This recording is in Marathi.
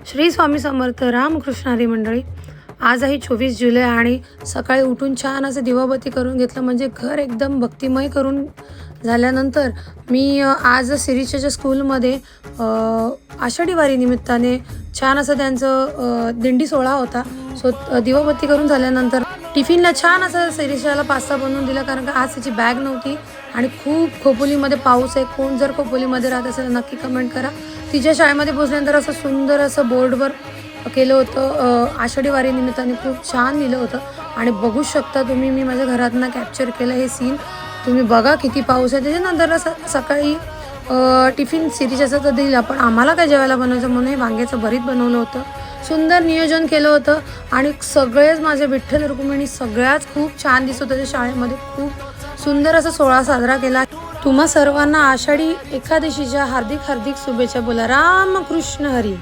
श्री स्वामी समर्थ रामकृष्ण हरी मंडळी. आज आहे 24 जुलै आणि सकाळी उठून छान असं दिवाबत्ती करून घेतलं, म्हणजे घर एकदम भक्तिमय करून झाल्यानंतर मी आज सिरीजच्या स्कूलमध्ये आषाढी वारी निमित्ताने छान असं त्यांचं दिंडी सोहळा होता. सो दिवाबत्ती करून झाल्यानंतर टिफिनला छान असं सिरीजला पास्ता बनवून दिला, कारण का आज त्याची बॅग नव्हती आणि खूप खोपोलीमध्ये पाऊस आहे. कोण जर खोपोलीमध्ये राहत असेल नक्की कमेंट करा. तिच्या शाळेमध्ये पोचल्यानंतर असं सुंदर असं बोर्डवर केलं होतं आषाढी वारी निमित्ताने, खूप छान लिहिलं होतं आणि बघू शकता तुम्ही, मी माझ्या घरातनं कॅप्चर केलं हे सीन. तुम्ही बघा किती पाऊस आहे. त्याच्यानंतर सकाळी टिफिन सिरीजचा तर दिला, पण आम्हाला काय जेवायला बनवायचं म्हणून हे वांग्याचं भरीत बनवलं होतं. सुंदर नियोजन केलं होतं आणि सगळेच माझे विठ्ठल रुक्मिणी सगळ्याच खूप छान दिसत होते. शाळेमध्ये खूप सुंदर असा सोहळा साजरा केला. तुम्हा सर्वांना आषाढी एकादशीच्या हार्दिक शुभेच्छा. बोला रामकृष्ण हरी.